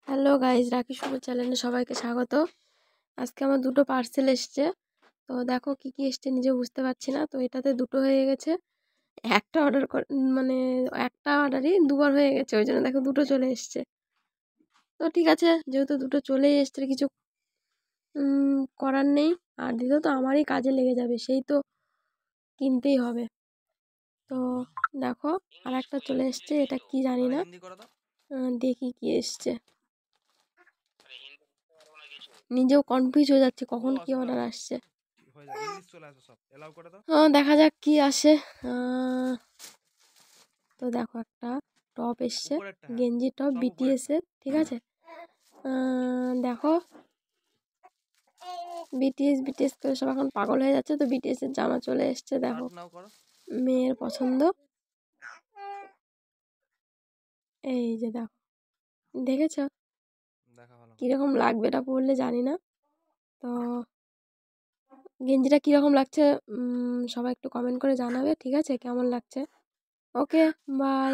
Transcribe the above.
Hello guys, রাখি শুভ চ্যানেলে সবাইকে স্বাগত। আজকে আমার দুটো পার্সেল এসছে। তো দেখো কি কি এসছে নিজে বুঝতে পারছি না। তো এটাতে দুটো হয়ে গেছে, একটা অর্ডার মানে একটা অর্ডারই দুবার হয়ে গেছে, ওই জন্য দেখো দুটো চলে এসছে। তো ঠিক আছে, যেহেতু দুটো চলেই এসছে কিছু করার নেই। আর দ্বিতীয় তো আমারই কাজে লেগে যাবে, সেই তো কিনতেই হবে। তো দেখো আর একটা চলে এসছে, এটা কি জানি না, দেখি কি এসছে। নিজেও কনফিউজ হয়ে যাচ্ছে কখন কি অর্ডার আসছে। দেখা যাক কি আসে। তো দেখো একটা টপ এসছে, গেঞ্জি টপ বিটিএস এর, ঠিক আছে। দেখো বিটিএস বিটিএস করে সব এখন পাগল হয়ে যাচ্ছে। তো বিটিএস এর জামা চলে এসছে, দেখো মেয়ের পছন্দ। এই যে দেখো, দেখেছ কিরকম লাগবে, এটা পরলে জানি না। তো গেঞ্জিটা কীরকম লাগছে সবাই একটু কমেন্ট করে জানাবে, ঠিক আছে, কেমন লাগছে। ওকে, বাই।